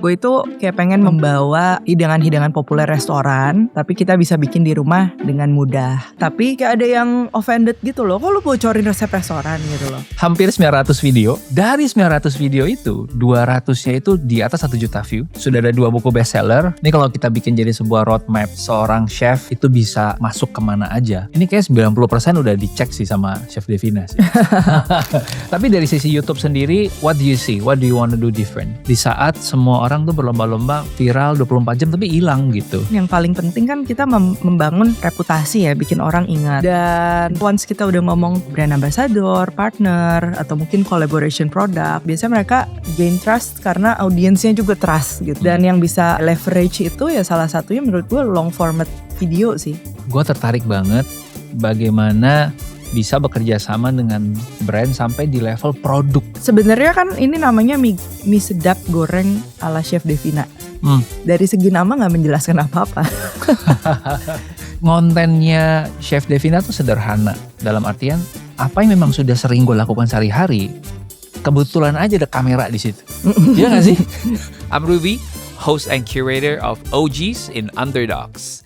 Gue itu kayak pengen membawa hidangan-hidangan populer restoran, tapi kita bisa bikin di rumah dengan mudah. Tapi kayak ada yang offended gitu loh, kok lu bocorin resep restoran gitu loh. Hampir 900 video. Dari 900 video itu, 200-nya itu di atas 1 juta view. Sudah ada 2 buku bestseller. Ini kalau kita bikin jadi sebuah roadmap, seorang chef itu bisa masuk kemana aja. Ini kayak 90% udah dicek sih sama Chef Devina sih. Tapi dari sisi YouTube sendiri, what do you see? What do you want to do different? Di saat semua orang tuh berlomba-lomba viral 24 jam tapi hilang gitu. Yang paling penting kan kita membangun reputasi ya, bikin orang ingat. Dan once kita udah ngomong brand ambassador, partner, atau mungkin collaboration product, biasanya mereka gain trust karena audiensnya juga trust gitu. Dan yang bisa leverage itu ya salah satunya menurut gue long format video sih. Gue tertarik banget bagaimana bisa bekerja sama dengan brand sampai di level produk. Sebenarnya kan ini namanya mie sedap goreng ala Chef Devina. Dari segi nama gak menjelaskan apa-apa. Kontennya Chef Devina tuh sederhana. Dalam artian apa yang memang sudah sering gue lakukan sehari-hari, kebetulan aja ada kamera di situ. Iya gak sih? I'm Ruby, host and curator of OGs in Underdogs.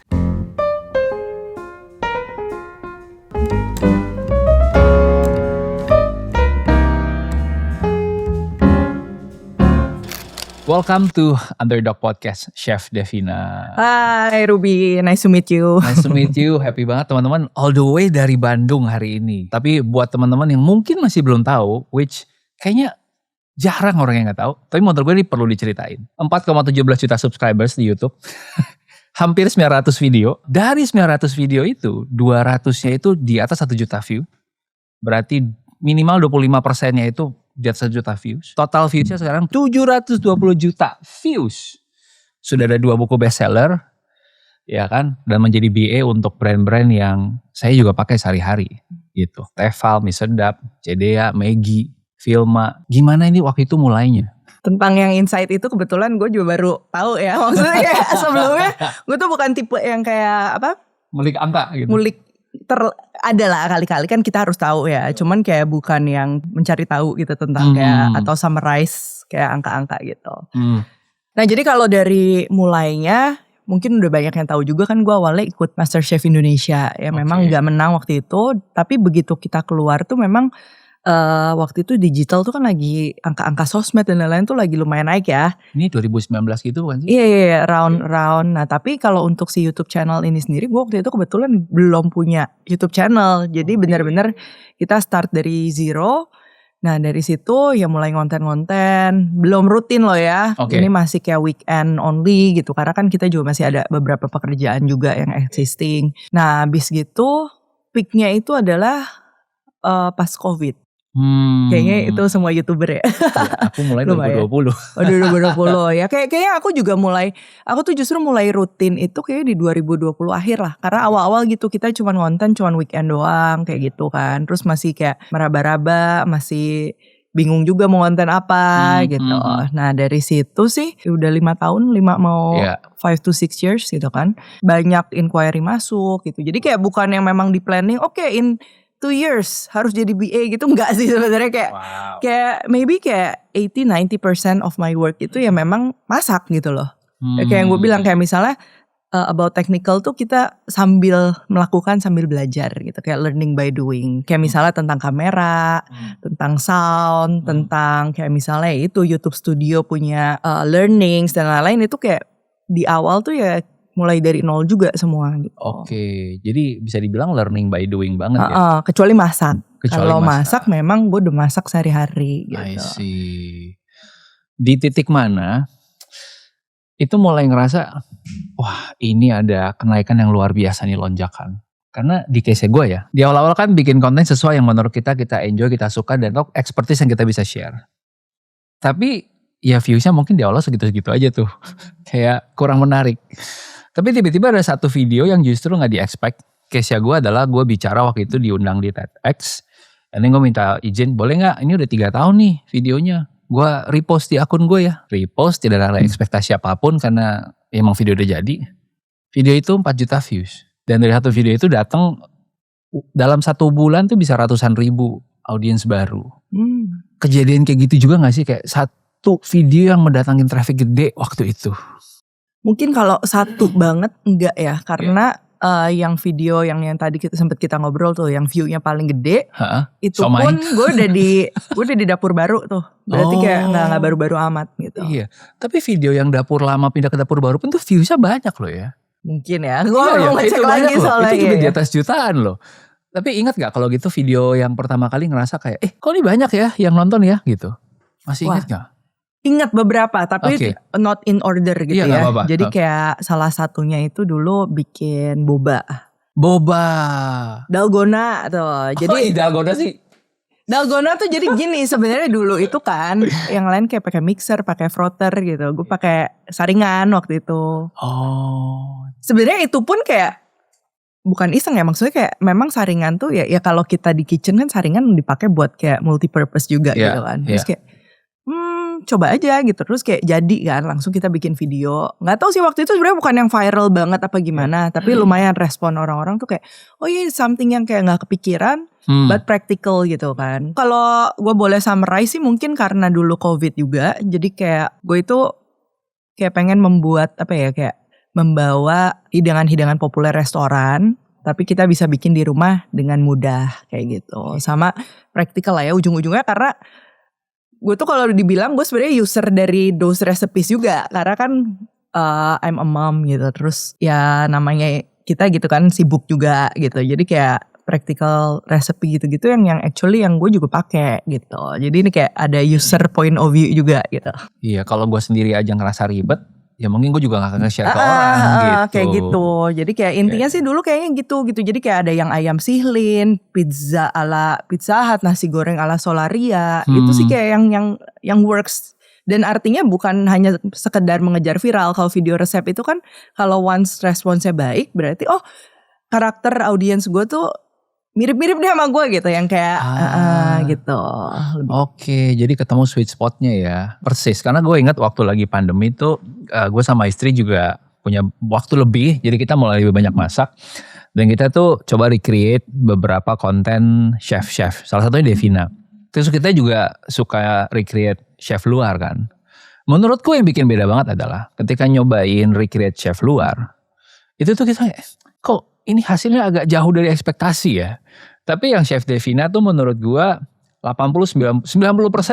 Welcome to Underdog Podcast, Chef Devina. Hai Ruby, nice to meet you. Nice to meet you, happy banget teman-teman all the way dari Bandung hari ini. Tapi buat teman-teman yang mungkin masih belum tahu, which kayaknya jarang orang yang gak tahu, tapi menurut gue ini perlu diceritain. 4,17 juta subscribers di YouTube. Hampir 900 video. Dari 900 video itu, 200-nya itu di atas 1 juta view. Berarti minimal 25%-nya itu di atas 1 juta views. Total viewsnya sekarang 720 juta views. Sudah ada 2 buku bestseller, ya kan? Dan menjadi BA untuk brand-brand yang saya juga pakai sehari-hari. Gitu. Tefal, mie sedap, Cedea, Maggi, Vilma. Gimana ini waktu itu mulainya? Tentang yang insight itu kebetulan gue juga baru tahu ya. Maksudnya kayak sebelumnya gue tuh bukan tipe yang kayak apa? Ngulik angka gitu. Ngulik ada lah kali-kali kan kita harus tahu ya. Cuman kayak bukan yang mencari tahu gitu tentang kayak atau summarize kayak angka-angka gitu. Nah jadi kalau dari mulainya mungkin udah banyak yang tahu juga kan gue awalnya ikut MasterChef Indonesia. Ya memang gak menang waktu itu. Tapi begitu kita keluar tuh memang waktu itu digital tuh kan lagi angka-angka sosmed dan lain-lain tuh lagi lumayan naik ya. Ini 2019 gitu kan sih? Iya, round. Nah tapi kalau untuk si YouTube channel ini sendiri, gue waktu itu kebetulan belum punya YouTube channel. Jadi benar-benar kita start dari zero. Nah dari situ ya mulai konten-konten, belum rutin loh ya. Ini masih kayak weekend only gitu. Karena kan kita juga masih ada beberapa pekerjaan juga yang existing. Nah habis gitu peaknya itu adalah pas COVID. Kayaknya itu semua YouTuber ya. Aku mulai 2020. Oh 2020 ya. Kayaknya aku juga aku tuh justru mulai rutin itu kayak di 2020 akhir lah. Karena awal-awal gitu kita cuman weekend doang kayak gitu kan. Terus masih kayak meraba-raba, masih bingung juga mau konten apa gitu. Nah dari situ sih udah 5 tahun, 5 to 6 years gitu kan. Banyak inquiry masuk gitu. Jadi kayak bukan yang memang di planning in 2 years harus jadi BA gitu, enggak sih sebenarnya kayak maybe kayak 80-90% of my work itu ya memang masak gitu loh. Kayak yang gue bilang kayak misalnya about technical tuh kita sambil belajar gitu, kayak learning by doing. Kayak misalnya tentang kamera, tentang sound, tentang kayak misalnya itu YouTube Studio punya learnings dan lain-lain itu kayak di awal tuh ya mulai dari nol juga semua gitu. Jadi bisa dibilang learning by doing banget ya. Kecuali masak. Kalau masak memang gue udah masak sehari-hari gitu. I see. Di titik mana itu mulai ngerasa wah ini ada kenaikan yang luar biasa nih, lonjakan. Karena di case gue ya, di awal-awal kan bikin konten sesuai yang menurut kita enjoy, kita suka, dan expertise yang kita bisa share. Tapi ya viewsnya mungkin di awal segitu-segitu aja tuh. Kayak kurang menarik. Tapi tiba-tiba ada satu video yang justru gak di-expect. Case-nya gue adalah gue bicara waktu itu diundang di TEDx. Dan gue minta izin, boleh gak? Ini udah 3 tahun nih videonya. Gue repost di akun gue ya. Repost, tidak ada ekspektasi apapun karena emang video udah jadi. Video itu 4 juta views. Dan dari satu video itu datang dalam 1 bulan tuh bisa ratusan ribu audiens baru. Kejadian kayak gitu juga gak sih? Kayak satu video yang mendatangin traffic gede waktu itu? Mungkin kalau satu banget enggak ya, karena yang video yang tadi sempat kita ngobrol tuh, yang view-nya paling gede, itu Somai. pun gue udah di dapur baru tuh, berarti kayak nggak baru-baru amat gitu. Iya, tapi video yang dapur lama pindah ke dapur baru pun tuh views-nya banyak loh ya. Mungkin ya, gue mau ngecek lagi soalnya. Itu juga di atas jutaan loh. Tapi ingat gak kalau gitu video yang pertama kali ngerasa kayak, kok ini banyak ya yang nonton ya gitu? Masih ingat gak? Ingat beberapa, tapi not in order gitu iya, ya. apa-apa. Jadi kayak salah satunya itu dulu bikin boba. Dalgona tuh. Jadi Dalgona sih. Dalgona tuh jadi gini sebenarnya dulu itu kan, yang lain kayak pakai mixer, pakai frother gitu. Gue pakai saringan waktu itu. Sebenarnya itu pun kayak bukan iseng ya, maksudnya kayak memang saringan tuh ya kalau kita di kitchen kan saringan dipakai buat kayak multi purpose juga gitu kan. Terus kayak coba aja gitu, terus kayak jadi kan langsung kita bikin video. Nggak tahu sih waktu itu sebenarnya bukan yang viral banget apa gimana, tapi lumayan respon orang-orang tuh kayak something yang kayak nggak kepikiran but practical gitu kan. Kalau gue boleh summarize sih mungkin karena dulu COVID juga, jadi kayak gue itu kayak pengen membuat kayak membawa hidangan-hidangan populer restoran, tapi kita bisa bikin di rumah dengan mudah kayak gitu. Sama praktikal lah ya ujung-ujungnya, karena gue tuh kalau dibilang gue sebenarnya user dari those recipes juga, karena kan I'm a mom gitu, terus ya namanya kita gitu kan sibuk juga gitu, jadi kayak practical recipe gitu-gitu yang actually yang gue juga pakai gitu. Jadi ini kayak ada user point of view juga gitu. Iya, kalau gue sendiri aja ngerasa ribet, ya mungkin gue juga gak akan nge-share ke orang gitu. Kayak gitu. Jadi kayak intinya sih dulu kayaknya gitu. Jadi kayak ada yang ayam sihlin, pizza ala Pizza Hut, nasi goreng ala Solaria. Itu sih kayak yang works. Dan artinya bukan hanya sekedar mengejar viral. Kalau video resep itu kan kalau once responsnya baik, berarti karakter audiens gue tuh mirip-mirip deh sama gue gitu, yang kayak gitu. Oke, jadi ketemu sweet spotnya ya, persis. Karena gue ingat waktu lagi pandemi itu gue sama istri juga punya waktu lebih, jadi kita mulai lebih banyak masak. Dan kita tuh coba recreate beberapa konten chef-chef, salah satunya Devina. Terus kita juga suka recreate chef luar kan. Menurutku yang bikin beda banget adalah ketika nyobain recreate chef luar, itu tuh kita kok ini hasilnya agak jauh dari ekspektasi ya. Tapi yang Chef Devina tuh menurut gue 90%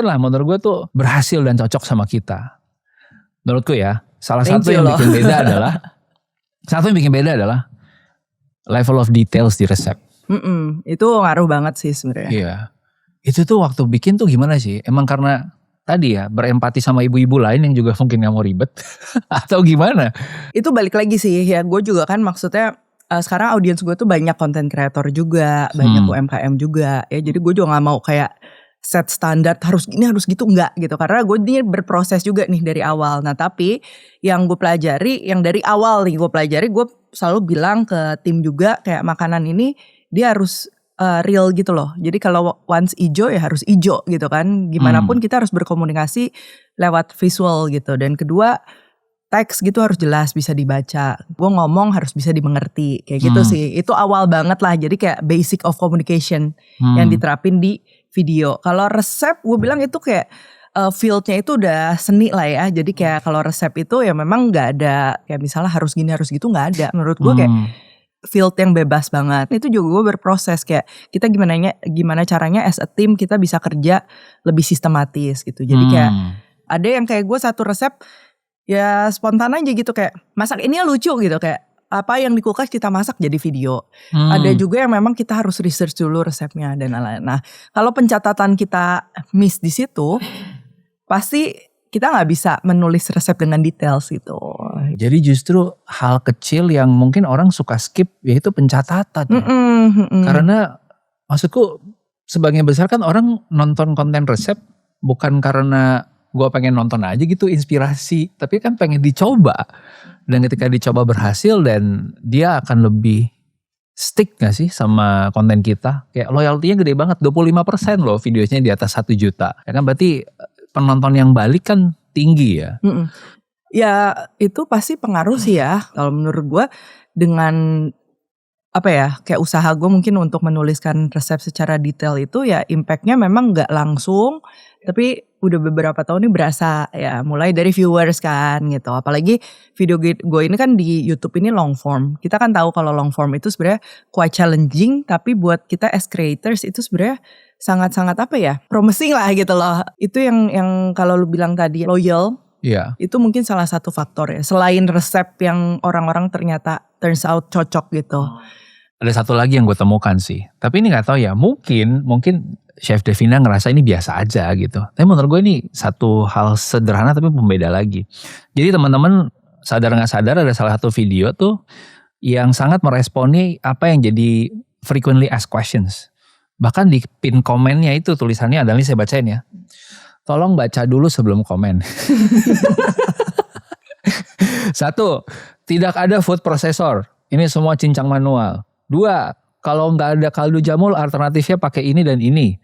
lah menurut gue tuh berhasil dan cocok sama kita. Menurutku ya, salah satu yang bikin beda adalah level of details di resep. Itu ngaruh banget sih sebenarnya. Iya. Itu tuh waktu bikin tuh gimana sih? Emang karena tadi ya berempati sama ibu-ibu lain yang juga mungkin gak mau ribet atau gimana? Itu balik lagi sih ya, gue juga kan maksudnya sekarang audiens gue tuh banyak konten kreator juga, banyak UMKM juga ya. Jadi gue juga gak mau kayak set standar harus gini harus gitu, enggak gitu. Karena gue ini berproses juga nih dari awal. Nah tapi yang gue pelajari, yang dari awal nih gue pelajari, gue selalu bilang ke tim juga kayak makanan ini dia harus real gitu loh. Jadi kalau once ijo ya harus ijo gitu kan. Gimana pun kita harus berkomunikasi lewat visual gitu. Dan kedua, teks gitu harus jelas bisa dibaca. Gue ngomong harus bisa dimengerti. Kayak gitu sih. Itu awal banget lah. Jadi kayak basic of communication yang diterapin di video. Kalau resep gue bilang itu kayak fieldnya itu udah seni lah ya. Jadi kayak kalau resep itu ya memang gak ada kayak misalnya harus gini harus gitu, gak ada. Menurut gue kayak field yang bebas banget. Itu juga gue berproses kayak kita gimana caranya as a team kita bisa kerja lebih sistematis gitu. Jadi kayak ada yang kayak gue satu resep ya spontan aja gitu, kayak masak ini lucu gitu, kayak apa yang di kulkas kita masak jadi video. Ada juga yang memang kita harus research dulu resepnya dan lain-lain. Nah kalau pencatatan kita miss di situ, pasti kita nggak bisa menulis resep dengan details gitu. Jadi justru hal kecil yang mungkin orang suka skip yaitu pencatatan. Karena maksudku sebagian besar kan orang nonton konten resep bukan karena gue pengen nonton aja gitu inspirasi, tapi kan pengen dicoba. Dan ketika dicoba berhasil dan dia akan lebih stick gak sih sama konten kita. Kayak loyalty-nya gede banget, 25% loh videonya di atas 1 juta. Ya kan berarti penonton yang balik kan tinggi ya. Ya itu pasti pengaruh sih ya. Kalau menurut gue dengan kayak usaha gue mungkin untuk menuliskan resep secara detail itu ya impactnya memang gak langsung. Tapi udah beberapa tahun ini berasa ya, mulai dari viewers kan gitu. Apalagi video gue ini kan di YouTube ini long form. Kita kan tahu kalau long form itu sebenarnya quite challenging, tapi buat kita as creators itu sebenarnya sangat-sangat apa ya, promising lah gitu loh. Itu yang kalau lu bilang tadi loyal, itu mungkin salah satu faktor ya. Selain resep yang orang-orang ternyata turns out cocok gitu. Ada satu lagi yang gue temukan sih, tapi ini nggak tahu ya, mungkin Chef Devina ngerasa ini biasa aja gitu. Tapi menurut gue ini satu hal sederhana tapi pembeda lagi. Jadi teman-teman sadar nggak sadar ada salah satu video tuh yang sangat meresponi apa yang jadi frequently asked questions. Bahkan di pin komennya itu tulisannya adalah, ini saya bacain ya. Tolong baca dulu sebelum komen. 1, tidak ada food processor. Ini semua cincang manual. 2, kalau nggak ada kaldu jamur alternatifnya pakai ini dan ini.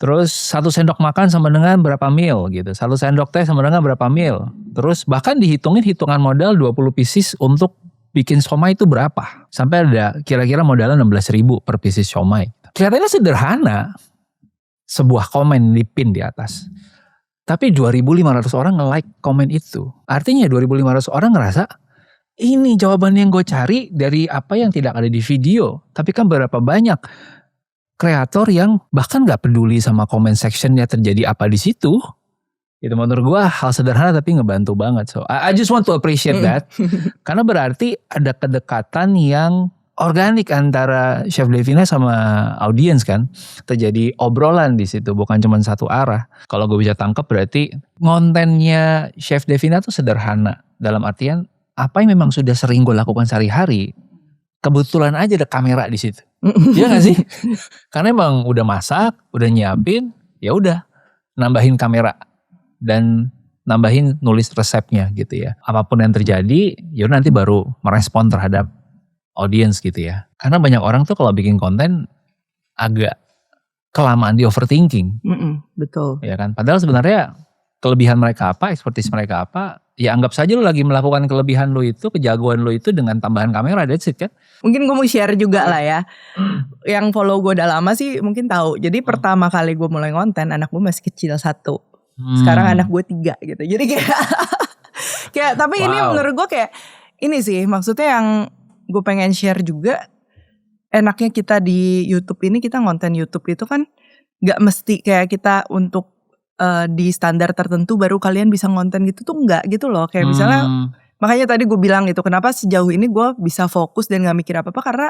Terus 1 sendok makan sama dengan berapa mil gitu. 1 sendok teh sama dengan berapa mil. Terus bahkan dihitungin hitungan modal 20 pieces untuk bikin siomay itu berapa. Sampai ada kira-kira modalnya 16.000 per pieces siomay. Kelihatannya sederhana. Sebuah komen di pin di atas. Tapi 2.500 orang nge-like komen itu. Artinya 2.500 orang ngerasa ini jawaban yang gue cari dari apa yang tidak ada di video. Tapi kan berapa banyak kreator yang bahkan gak peduli sama comment sectionnya terjadi apa di situ. Itu menurut gue hal sederhana tapi ngebantu banget. So I just want to appreciate that. Karena berarti ada kedekatan yang organik antara Chef Devina sama audiens kan. Terjadi obrolan di situ, bukan cuma satu arah. Kalau gue bisa tangkap berarti kontennya Chef Devina tuh sederhana. Dalam artian apa yang memang sudah sering gue lakukan sehari-hari, kebetulan aja ada kamera di situ. Iya gak sih? Karena emang udah masak, udah nyiapin, ya udah nambahin kamera dan nambahin nulis resepnya gitu ya. Apapun yang terjadi, ya nanti baru merespon terhadap audiens gitu ya. Karena banyak orang tuh kalau bikin konten agak kelamaan di overthinking. Betul. Ya kan? Padahal sebenarnya kelebihan mereka apa, expertise mereka apa, ya anggap saja lu lagi melakukan kelebihan lu itu, kejagoan lu itu dengan tambahan kamera, that's it kan. Mungkin gue mau share juga lah ya. Yang follow gue udah lama sih mungkin tahu. Jadi pertama kali gue mulai konten, anak gue masih kecil 1. Sekarang anak gue 3 gitu. Jadi kayak tapi ini menurut gue kayak, ini sih maksudnya yang gue pengen share juga. Enaknya kita di YouTube ini, kita konten YouTube itu kan gak mesti kayak kita untuk di standar tertentu baru kalian bisa ngonten gitu tuh enggak gitu loh. Kayak misalnya makanya tadi gue bilang gitu, kenapa sejauh ini gue bisa fokus dan gak mikir apa-apa, karena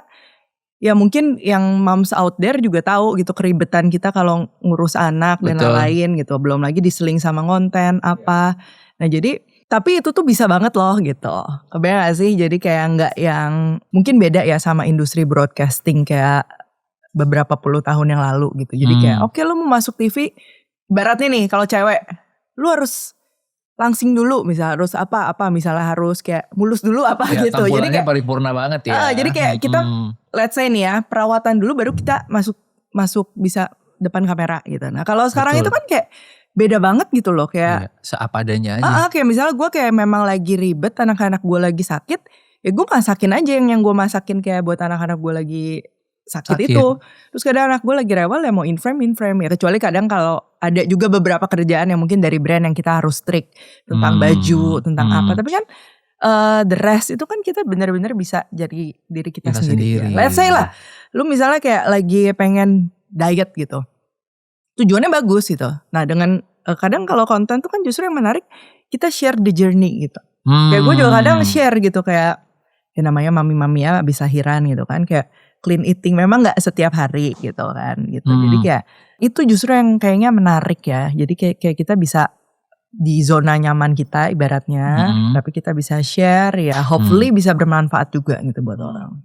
ya mungkin yang moms out there juga tahu gitu keribetan kita kalau ngurus anak dan lain-lain gitu. Belum lagi diseling sama konten apa. Nah jadi tapi itu tuh bisa banget loh gitu. Kebayang gak sih? Jadi kayak gak yang mungkin beda ya sama industri broadcasting kayak beberapa puluh tahun yang lalu gitu. Jadi kayak oke, lu mau masuk TV, baratnya nih kalau cewek, lu harus langsing dulu, misalnya harus apa misalnya harus kayak mulus dulu apa ya, gitu. Jadi kayak paripurna banget ya. Jadi kayak kita let's say nih ya, perawatan dulu baru kita masuk bisa depan kamera gitu. Nah kalau sekarang itu kan kayak beda banget gitu loh, kayak seapa adanya aja. Kayak misalnya gue kayak memang lagi ribet, anak-anak gue lagi sakit, ya gue masakin aja yang gue masakin kayak buat anak-anak gue lagi sakit itu. Terus kadang anak gue lagi rewel ya mau in frame ya. Kecuali kadang kalau ada juga beberapa kerjaan yang mungkin dari brand yang kita harus strict tentang baju, tentang apa. Tapi kan the rest itu kan kita benar-benar bisa jadi diri kita sendiri. Ya. Let's say lah, lu misalnya kayak lagi pengen diet gitu, tujuannya bagus gitu. Nah dengan kadang kalau konten tuh kan justru yang menarik kita share the journey gitu. Kayak gue juga kadang share gitu kayak ya namanya mami-mami ya abis lahiran gitu kan, kayak clean eating memang gak setiap hari gitu kan gitu. Jadi kayak itu justru yang kayaknya menarik ya. Jadi kayak kita bisa di zona nyaman kita ibaratnya, tapi kita bisa share ya, hopefully bisa bermanfaat juga gitu buat orang.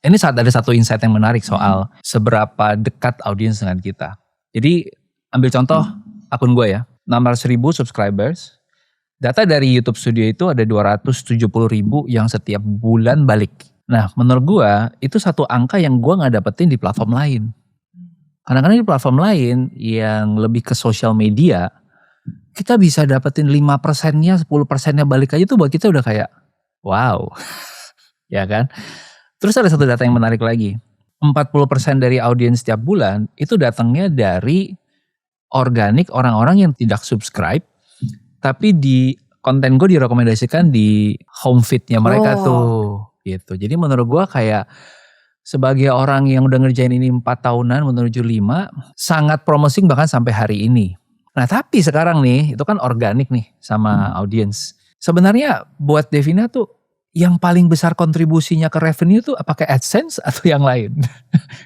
Ini saat ada satu insight yang menarik soal seberapa dekat audiens dengan kita. Jadi ambil contoh akun gue ya, 600.000 subscribers. Data dari YouTube Studio itu ada 270.000 yang setiap bulan balik. Nah menurut gue itu satu angka yang gue gak dapetin di platform lain. Kadang-kadang di platform lain yang lebih ke social media, kita bisa dapetin 5%-nya, 10%-nya balik aja tuh buat kita udah kayak wow. Ya kan? Terus ada satu data yang menarik lagi. 40% dari audiens setiap bulan itu datangnya dari organik orang-orang yang tidak subscribe, tapi di konten gue direkomendasikan di home feed-nya mereka tuh, gitu. Jadi menurut gue kayak sebagai orang yang udah ngerjain ini 4 tahunan menuju 5, sangat promising bahkan sampai hari ini. Nah tapi sekarang nih, itu kan organik nih sama audience. Sebenarnya buat Devina tuh yang paling besar kontribusinya ke revenue tuh apakah AdSense atau yang lain?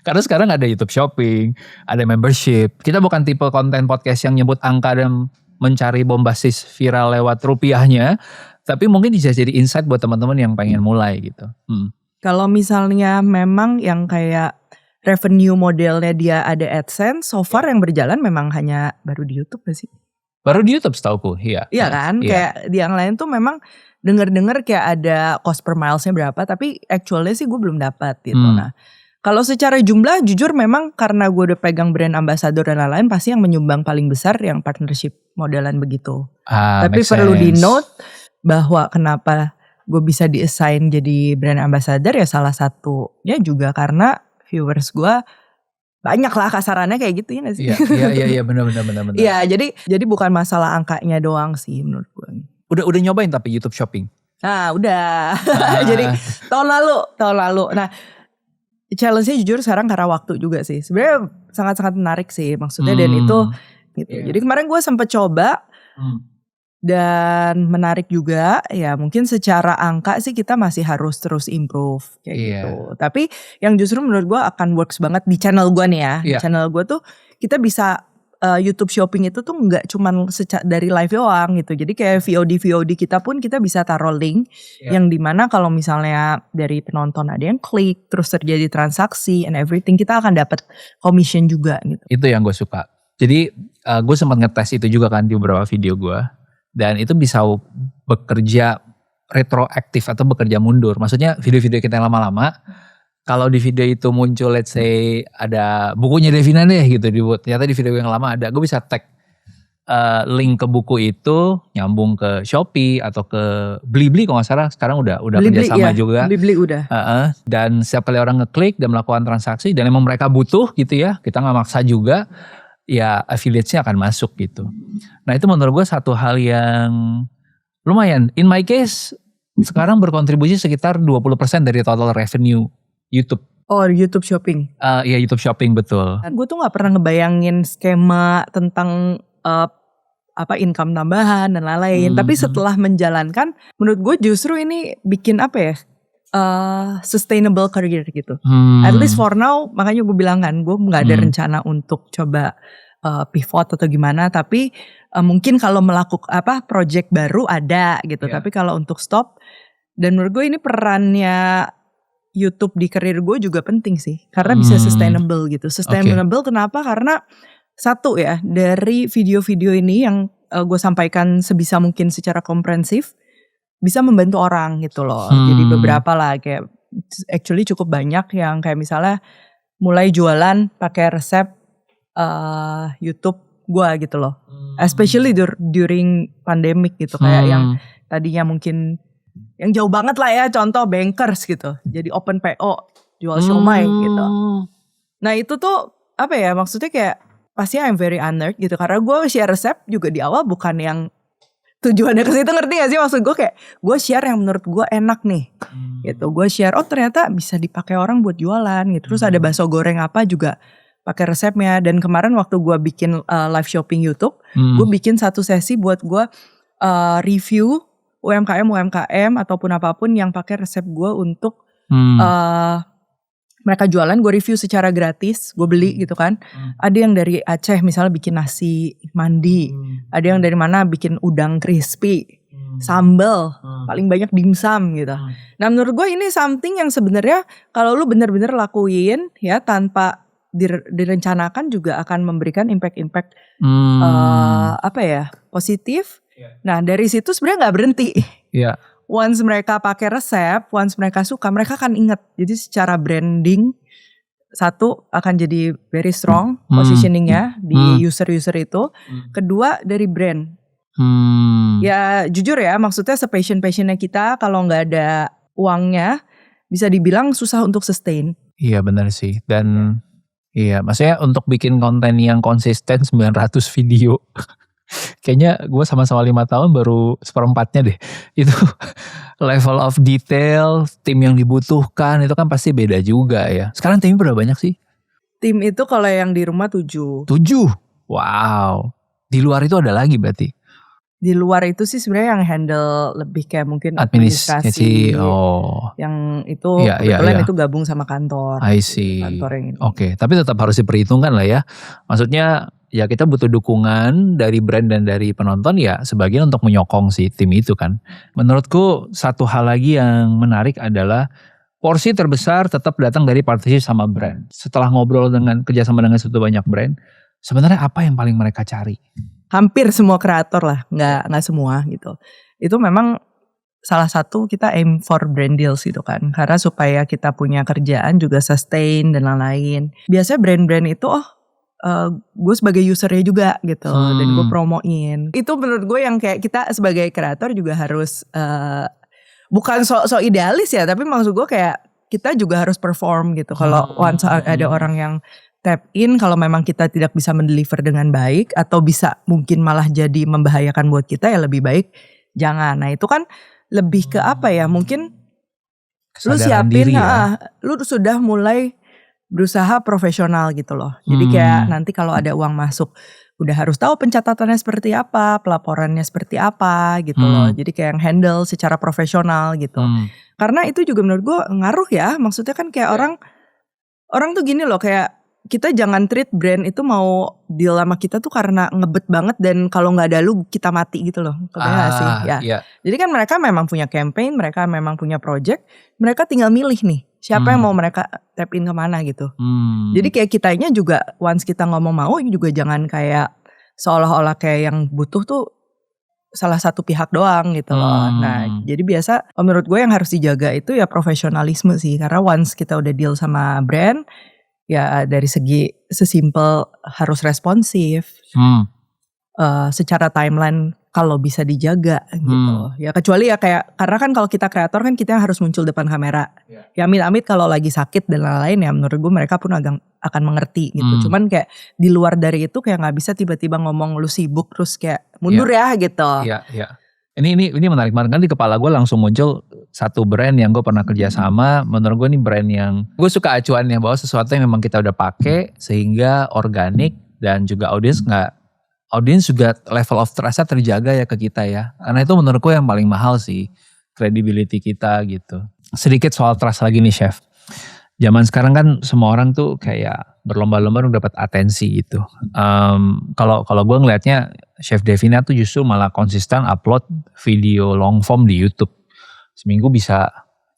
Karena sekarang ada YouTube Shopping, ada membership. Kita bukan tipe konten podcast yang nyebut angka dan mencari bombastis viral lewat rupiahnya. Tapi mungkin bisa jadi insight buat teman-teman yang pengen mulai gitu. Kalau misalnya memang yang kayak revenue modelnya dia ada AdSense, so far yang berjalan memang hanya baru di YouTube gak sih? Baru di YouTube setauku, iya. Iya kan, kayak di yang lain tuh memang denger kayak ada cost per milesnya berapa, tapi actually sih gue belum dapat gitu. Nah, kalau secara jumlah jujur memang karena gue udah pegang brand ambassador dan lain-lain, pasti yang menyumbang paling besar yang partnership modelan begitu. Tapi perlu di note bahwa kenapa gue bisa di-assign jadi brand ambassador ya salah satunya juga karena viewers gue banyak lah kasarannya kayak gitu ya gak sih? Iya benar. Iya jadi bukan masalah angkanya doang sih menurut gue. Udah nyobain tapi YouTube Shopping? Nah udah, jadi tahun lalu. Nah challenge-nya jujur sekarang karena waktu juga sih. Sebenarnya sangat-sangat menarik sih maksudnya dan itu gitu. Jadi kemarin gue sempet coba. Dan menarik juga ya mungkin secara angka sih kita masih harus terus improve kayak gitu. Tapi yang justru menurut gue akan works banget di channel gue nih ya. Di channel gue tuh kita bisa YouTube Shopping itu tuh gak cuman dari live doang gitu. Jadi kayak VOD kita pun kita bisa taruh link yang dimana kalau misalnya dari penonton ada yang klik terus terjadi transaksi and everything kita akan dapat commission juga gitu. Itu yang gue suka. Jadi gue sempat ngetes itu juga kan di beberapa video gue. Dan itu bisa bekerja retroaktif atau bekerja mundur. Maksudnya video-video kita yang lama-lama. Kalau di video itu muncul let's say ada bukunya Devina deh gitu. Ternyata di video yang lama ada. Gue bisa tag link ke buku itu. Nyambung ke Shopee atau ke Blibli kalau gak salah. Sekarang udah Blibli, kerjasama juga. Blibli udah. Dan setiap kali orang ngeklik dan melakukan transaksi. Dan emang mereka butuh gitu ya. Kita gak maksa juga. Ya affiliates-nya akan masuk gitu. Nah itu menurut gue satu hal yang lumayan. In my case sekarang berkontribusi sekitar 20% dari total revenue YouTube. Oh YouTube Shopping. Iya YouTube Shopping betul. Gue tuh gak pernah ngebayangin skema tentang income tambahan dan lain-lain. Tapi setelah menjalankan menurut gue justru ini bikin apa ya. Sustainable career gitu. At least for now, makanya gue bilang kan, gue nggak ada rencana untuk coba pivot atau gimana. Tapi mungkin kalau melakukan project baru ada gitu. Tapi kalau untuk stop, dan menurut gue ini perannya YouTube di career gue juga penting sih, karena bisa sustainable gitu. Sustainable kenapa? Karena satu ya dari video-video ini yang gue sampaikan sebisa mungkin secara komprehensif. Bisa membantu orang gitu loh. Jadi beberapa lah kayak actually cukup banyak yang kayak misalnya mulai jualan pakai resep YouTube gue gitu loh. Especially during pandemic gitu. Kayak yang tadinya mungkin yang jauh banget lah ya. Contoh bankers gitu. Jadi open PO jual siomay gitu. Nah itu tuh apa ya maksudnya kayak pasti I'm very honored gitu. Karena gue share resep juga di awal bukan yang tujuannya ke situ, ngerti gak sih maksud gue kayak gue share yang menurut gue enak nih gitu. Gue share ternyata bisa dipakai orang buat jualan gitu. Terus ada bakso goreng apa juga pakai resepnya. Dan kemarin waktu gue bikin live shopping YouTube, gue bikin satu sesi buat gue review UMKM ataupun apapun yang pakai resep gue untuk mereka jualan, gue review secara gratis, gue beli gitu kan. Ada yang dari Aceh misalnya bikin nasi mandi, ada yang dari mana bikin udang crispy, sambal, paling banyak dimsum gitu. Nah menurut gue ini something yang sebenarnya kalau lu bener-bener lakuin ya tanpa direncanakan juga akan memberikan impact positif. Nah dari situ sebenarnya nggak berhenti. Once mereka pakai resep, once mereka suka, mereka akan ingat. Jadi secara branding, satu akan jadi very strong positioningnya di user-user itu. Kedua dari brand. Ya jujur ya, maksudnya passionnya kita kalau nggak ada uangnya, bisa dibilang susah untuk sustain. Iya benar sih. Dan Iya, maksudnya untuk bikin konten yang konsisten 900 video. Kayaknya gue sama-sama 5 tahun baru seperempatnya deh. Itu level of detail, tim yang dibutuhkan itu kan pasti beda juga ya. Sekarang timnya berapa banyak sih? Tim itu kalau yang di rumah 7. 7? Wow. Di luar itu ada lagi berarti? Di luar itu sih sebenarnya yang handle lebih kayak mungkin Administrasi. administrasi. Oh. Yang itu Iya, kebetulan iya. itu gabung sama kantor. I see. Kantor yang ini. Oke, tapi tetap harus diperhitungkan lah ya. Maksudnya ya kita butuh dukungan dari brand dan dari penonton ya sebagian untuk menyokong si tim itu kan. Menurutku satu hal lagi yang menarik adalah porsi terbesar tetap datang dari partnership sama brand. Setelah ngobrol dengan kerjasama dengan segitu banyak brand, sebenarnya apa yang paling mereka cari? Hampir semua kreator lah, nggak semua gitu. Itu memang salah satu kita aim for brand deals gitu kan. Karena supaya kita punya kerjaan juga sustain dan lain-lain. Biasanya brand-brand itu gue sebagai usernya juga gitu. Dan gue promoin. Itu menurut gue yang kayak kita sebagai kreator juga harus bukan so idealis ya. Tapi maksud gue kayak kita juga harus perform gitu. Kalau once ada orang yang tap in, kalau memang kita tidak bisa mendeliver dengan baik atau bisa mungkin malah jadi membahayakan buat kita, ya lebih baik jangan. Nah itu kan lebih ke apa ya, mungkin lu siapin ya. Lu sudah mulai berusaha profesional gitu loh. Jadi kayak nanti kalau ada uang masuk udah harus tahu pencatatannya seperti apa, pelaporannya seperti apa gitu loh. Jadi kayak yang handle secara profesional gitu. Karena itu juga menurut gue ngaruh ya. Maksudnya kan kayak orang tuh gini loh, kayak kita jangan treat brand itu mau deal sama kita tuh karena ngebet banget dan kalau nggak ada lu kita mati gitu loh. Kebayang sih? Ya. Iya. Jadi kan mereka memang punya campaign, mereka memang punya project, mereka tinggal milih nih siapa yang mau mereka tap in kemana gitu. Jadi kayak kitanya juga once kita ngomong mau juga jangan kayak seolah-olah kayak yang butuh tuh salah satu pihak doang gitu loh. Nah jadi biasa menurut gue yang harus dijaga itu ya profesionalisme sih. Karena once kita udah deal sama brand, ya dari segi sesimpel harus responsif, secara timeline kalau bisa dijaga gitu. Ya kecuali ya kayak, karena kan kalau kita kreator kan kita harus muncul depan kamera. Ya amit-amit kalau lagi sakit dan lain-lain ya menurut gue mereka pun akan mengerti gitu. Cuman kayak di luar dari itu kayak gak bisa tiba-tiba ngomong lu sibuk terus kayak mundur ya gitu. Iya, iya. Ini menarik banget kan, di kepala gue langsung muncul satu brand yang gue pernah kerja sama. Menurut gue ini brand yang gue suka acuannya bahwa sesuatu yang memang kita udah pakai sehingga organik dan juga audiens juga level of trust-nya terjaga ya ke kita ya. Karena itu menurut gue yang paling mahal sih, credibility kita gitu. Sedikit soal trust lagi nih Chef. Zaman sekarang kan semua orang tuh kayak berlomba-lomba untuk dapat atensi gitu. Kalau gue ngelihatnya Chef Devina tuh justru malah konsisten upload video long form di YouTube. Seminggu bisa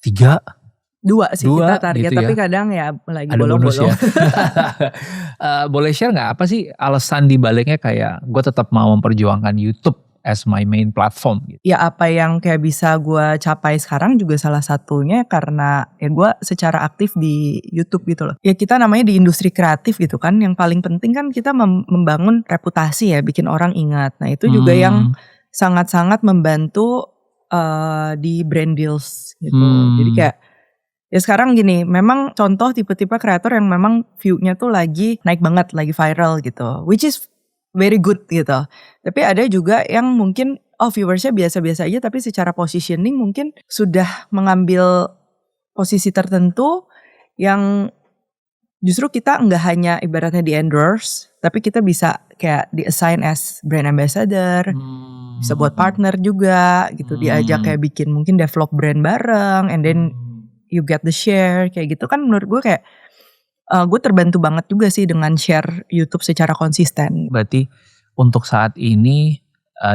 2 sih kita target, gitu tapi ya. kadang ya lagi Ada bonus bolong-bolong. Ya. Boleh share gak apa sih alasan dibaliknya kayak gue tetap mau memperjuangkan YouTube as my main platform gitu? Ya apa yang kayak bisa gue capai sekarang juga salah satunya karena ya gue secara aktif di YouTube gitu loh. Ya kita namanya di industri kreatif gitu kan. Yang paling penting kan kita membangun reputasi ya, bikin orang ingat. Nah itu juga yang sangat-sangat membantu di brand deals gitu. Jadi kayak ya sekarang gini, memang contoh tipe-tipe kreator yang memang view-nya tuh lagi naik banget, lagi viral gitu. Which is very good gitu. Tapi ada juga yang mungkin viewersnya biasa-biasa aja tapi secara positioning mungkin sudah mengambil posisi tertentu yang justru kita nggak hanya ibaratnya di endorse, tapi kita bisa kayak di assign as brand ambassador, bisa buat partner juga gitu, diajak kayak bikin mungkin develop brand bareng, and then you get the share kayak gitu kan. Menurut gue kayak gue terbantu banget juga sih dengan share YouTube secara konsisten. Berarti untuk saat ini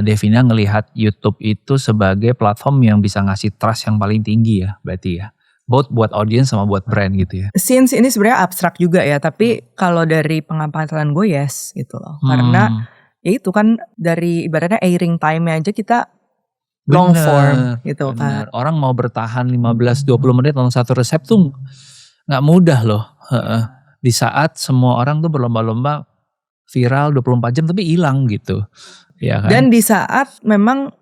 Devina ngelihat YouTube itu sebagai platform yang bisa ngasih trust yang paling tinggi ya berarti ya. Both buat audience sama buat brand gitu ya. Since ini sebenarnya abstrak juga ya, tapi kalau dari pengamatan gue yes gitu loh. Karena ya itu kan dari ibaratnya airing time-nya aja kita long form gitu kan. Orang mau bertahan 15-20 menit nonton satu resep tuh gak mudah loh. Di saat semua orang tuh berlomba-lomba viral 24 jam tapi hilang gitu. Ya kan? Dan di saat memang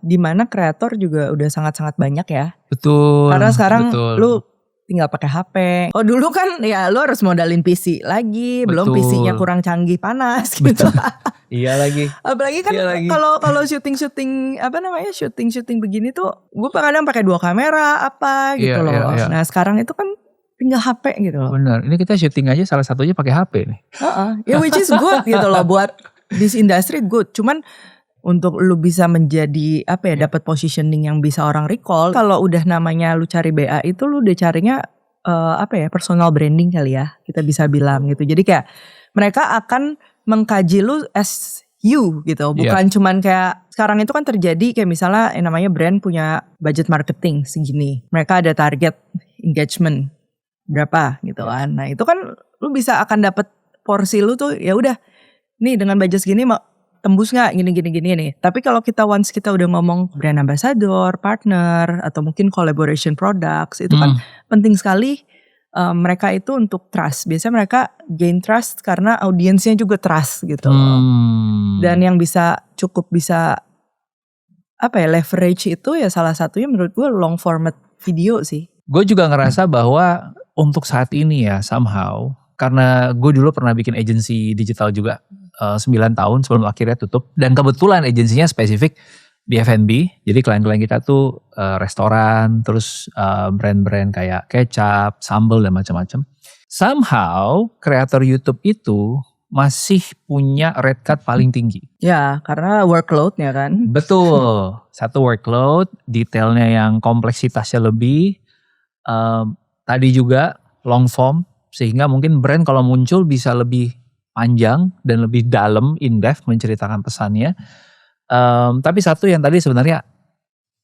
di mana kreator juga udah sangat-sangat banyak ya. Betul. Karena sekarang lu tinggal pakai HP. Oh dulu kan ya lu harus modalin PC lagi, belum Betul. PC-nya kurang canggih panas gitu. Iya lagi. Apalagi kan Iya lagi. kalau syuting syuting begini tuh gue kadang pakai 2 kamera apa gitu Iya, loh. iya, iya. Nah sekarang itu kan tinggal HP gitu loh. Bener, ini kita syuting aja salah satunya pakai HP nih. Ya which is good gitu loh buat this industry good. Cuman untuk lu bisa menjadi dapat positioning yang bisa orang recall. Kalau udah namanya lu cari BA itu lu udah carinya personal branding kali ya. Kita bisa bilang gitu. Jadi kayak mereka akan mengkaji lu as you gitu. Bukan cuman kayak sekarang itu kan terjadi kayak misalnya yang namanya brand punya budget marketing segini. Mereka ada target engagement berapa gitu kan. Nah, itu kan lu bisa akan dapat porsi lu tuh ya udah. Nih dengan budget segini mau tembus gak gini nih. Tapi kalau once kita udah ngomong brand ambassador, partner, atau mungkin collaboration products, itu kan penting sekali mereka itu untuk trust. Biasanya mereka gain trust karena audiensnya juga trust gitu. Dan yang cukup bisa leverage itu ya salah satunya menurut gue long format video sih. Gue juga ngerasa bahwa untuk saat ini ya somehow, karena gue dulu pernah bikin agensi digital juga 9 tahun sebelum akhirnya tutup. Dan kebetulan agensinya spesifik di F&B. Jadi klien-klien kita tuh restoran, terus brand-brand kayak kecap, sambal dan macam-macam. Somehow kreator YouTube itu masih punya red card paling tinggi. Ya karena workloadnya kan. Betul. Satu workload, detailnya yang kompleksitasnya lebih. Tadi juga long form. Sehingga mungkin brand kalau muncul bisa lebih panjang dan lebih dalam, in-depth menceritakan pesannya. Tapi satu yang tadi sebenarnya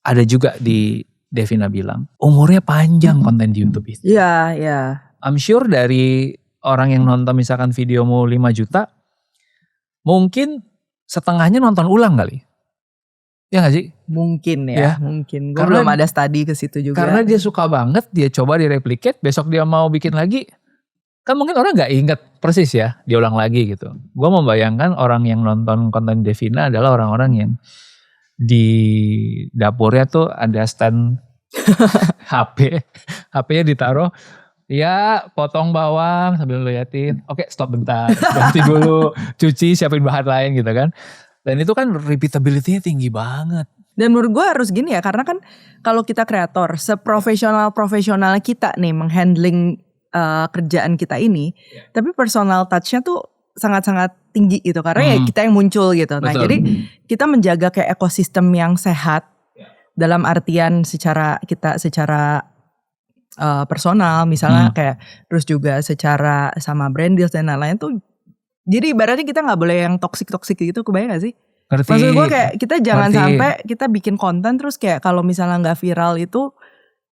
ada juga di Devina bilang, umurnya panjang konten di YouTube itu. Iya, iya. I'm sure dari orang yang nonton misalkan videomu 5 juta, mungkin setengahnya nonton ulang kali. Ya gak sih? Mungkin ya. Mungkin. Gue Karena belum ada study ke situ juga. Karena dia suka banget, dia coba direplicate, besok dia mau bikin lagi. Kan mungkin orang gak inget persis ya, dia ulang lagi gitu. Gue membayangkan orang yang nonton konten Devina adalah orang-orang yang di dapurnya tuh ada stand HP-nya ditaruh, ya potong bawang sambil liatin, oke stop bentar, ganti dulu, cuci, siapin bahan lain gitu kan. Dan itu kan repeatability-nya tinggi banget. Dan menurut gue harus gini ya, karena kan kalau kita kreator, seprofesional kita nih menghandling kerjaan kita ini, tapi personal touch-nya tuh sangat-sangat tinggi gitu karena ya kita yang muncul gitu. Nah, Betul. jadi kita menjaga kayak ekosistem yang sehat dalam artian secara personal misalnya kayak terus juga secara sama brand deals dan lain-lain tuh. Jadi ibaratnya kita nggak boleh yang toksik gitu, kebayang gak sih? Ngerti. Maksud gue kayak kita jangan Ngerti. sampai kita bikin konten terus kayak kalau misalnya nggak viral itu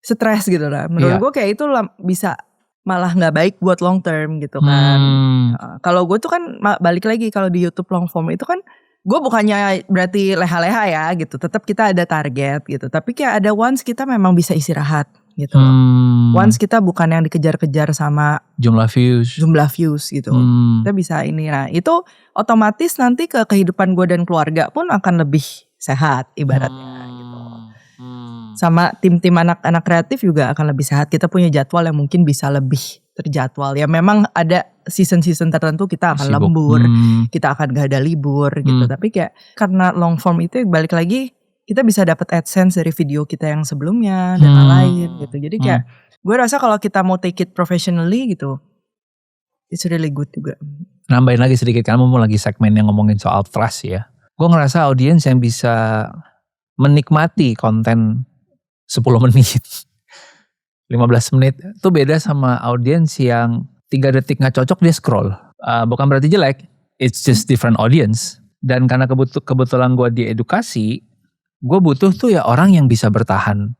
stres gitu lah. Menurut gue kayak itu bisa malah nggak baik buat long term gitu kan. Kalau gue tuh kan balik lagi kalau di YouTube long form itu kan gue bukannya berarti leha-leha ya gitu. Tetap kita ada target gitu. Tapi kayak ada once kita memang bisa istirahat gitu. Once kita bukan yang dikejar-kejar sama jumlah views gitu. Kita bisa ini. Nah itu otomatis nanti ke kehidupan gue dan keluarga pun akan lebih sehat ibaratnya gitu. Sama tim-tim anak-anak kreatif juga akan lebih sehat. Kita punya jadwal yang mungkin bisa lebih terjadwal. Ya memang ada season-season tertentu kita akan lembur, kita akan gak ada libur gitu. Tapi kayak karena long form itu balik lagi kita bisa dapat AdSense dari video kita yang sebelumnya dan lain gitu. Jadi kayak gue rasa kalau kita mau take it professionally gitu, it's really good juga. Nambahin lagi sedikit, karena mau lagi segmen yang ngomongin soal trust ya. Gue ngerasa audiens yang bisa menikmati konten 10 menit, 15 menit itu beda sama audiens yang 3 detik gak cocok dia scroll. Bukan berarti jelek, it's just different audience. Dan karena kebetulan gue di edukasi, gue butuh tuh ya orang yang bisa bertahan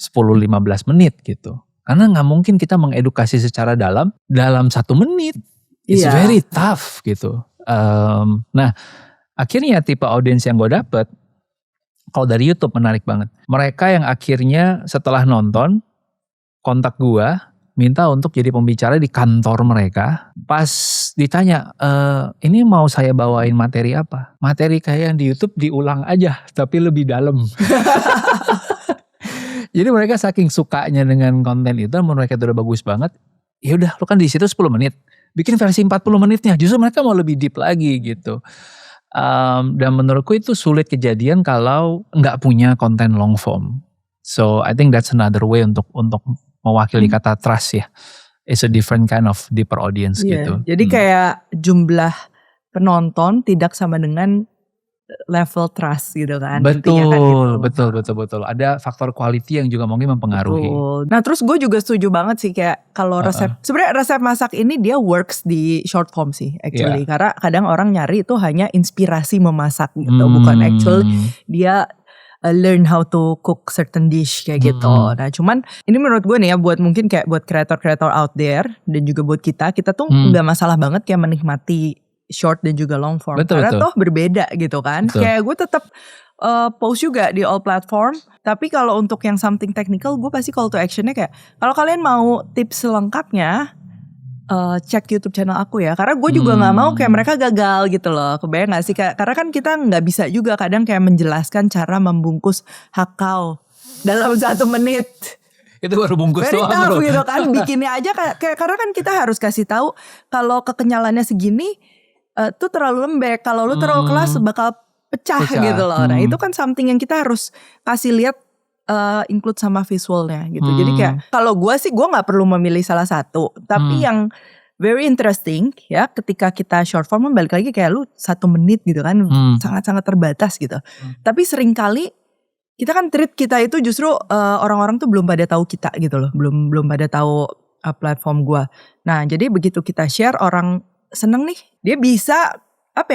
10-15 menit gitu. Karena gak mungkin kita mengedukasi secara dalam 1 menit. It's very tough gitu. Nah akhirnya tipe audiens yang gue dapet, kalau dari YouTube menarik banget. Mereka yang akhirnya setelah nonton, kontak gue, minta untuk jadi pembicara di kantor mereka. Pas ditanya, ini mau saya bawain materi apa? Materi kayak yang di YouTube diulang aja, tapi lebih dalam. Jadi mereka saking sukanya dengan konten itu, menurut mereka itu udah bagus banget. Ya udah, lu kan di situ 10 menit, bikin versi 40 menitnya. Justru mereka mau lebih deep lagi gitu. Dan menurutku itu sulit kejadian kalau nggak punya konten long form. So I think that's another way untuk mewakili kata trust ya. It's a different kind of deeper audience gitu. Jadi kayak jumlah penonton tidak sama dengan level trust gitu kan. Betul, kan gitu. betul. Ada faktor quality yang juga mungkin mempengaruhi. Betul. Nah terus gue juga setuju banget sih kayak kalau resep, sebenarnya resep masak ini dia works di short form sih actually. Karena kadang orang nyari itu hanya inspirasi memasak gitu, bukan actually dia learn how to cook certain dish kayak gitu. Nah cuman ini menurut gue nih ya buat mungkin kayak buat kreator-kreator out there dan juga buat kita tuh nggak masalah banget kayak menikmati short dan juga long form. Karena toh berbeda gitu kan. Kayak gue tetap post juga di all platform. Tapi kalau untuk yang something technical gue pasti call to actionnya kayak kalau kalian mau tips selengkapnya cek YouTube channel aku ya. Karena gue juga gak mau kayak mereka gagal gitu loh. Kebayang gak sih? Karena kan kita gak bisa juga kadang kayak menjelaskan cara membungkus hakau dalam 1 menit. Itu baru bungkus Very doang tough bro. gitu kan. Bikinnya aja kayak karena kan kita harus kasih tahu kalau kekenyalannya segini tuh terlalu lembek. Kalau lu terlalu keras bakal pecah gitu loh. Nah itu kan something yang kita harus kasih lihat include sama visualnya gitu. Jadi kayak kalau gue sih gue nggak perlu memilih salah satu. Tapi yang very interesting ya ketika kita short form balik lagi kayak lu 1 menit gitu kan sangat-sangat terbatas gitu. Tapi seringkali kita kan treat kita itu justru orang-orang tuh belum pada tahu kita gitu loh. Belum pada tahu platform gue. Nah jadi begitu kita share orang seneng nih, dia bisa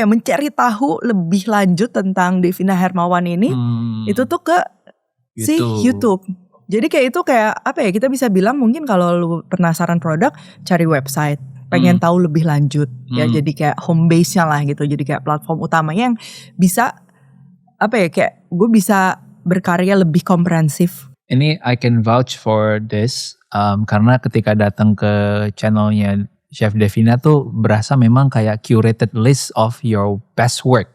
mencari tahu lebih lanjut tentang Devina Hermawan ini, itu tuh ke si YouTube. Jadi kayak itu kayak kita bisa bilang mungkin kalau lu penasaran produk, cari website, pengen tahu lebih lanjut, ya jadi kayak home base-nya lah gitu, jadi kayak platform utamanya yang bisa kayak gue bisa berkarya lebih komprehensif. Ini I can vouch for this, karena ketika datang ke channelnya Chef Devina tuh berasa memang kayak curated list of your best work.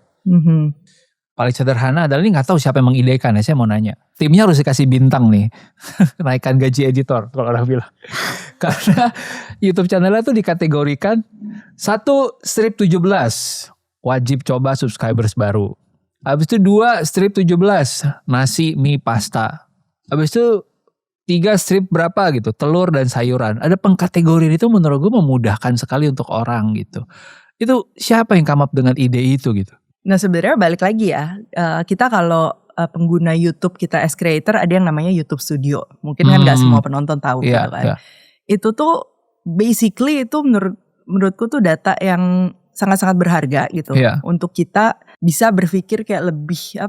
Paling sederhana adalah ini gak tahu siapa yang mengidekan ya, saya mau nanya. Timnya harus dikasih bintang nih, naikkan gaji editor kalau orang bilang. Karena YouTube channelnya tuh dikategorikan 1 strip 17, wajib coba subscribers baru. Habis itu 2 strip 17, nasi, mie, pasta. Habis itu 3 strip berapa gitu, telur dan sayuran. Ada pengkategorian itu menurut gue memudahkan sekali untuk orang gitu. Itu siapa yang come up dengan ide itu gitu? Nah sebenarnya balik lagi ya, kita kalau pengguna YouTube kita as creator ada yang namanya YouTube Studio. Mungkin kan gak semua penonton tahu gitu kan. Itu tuh basically itu menurutku tuh data yang sangat-sangat berharga gitu. Untuk kita bisa berpikir kayak lebih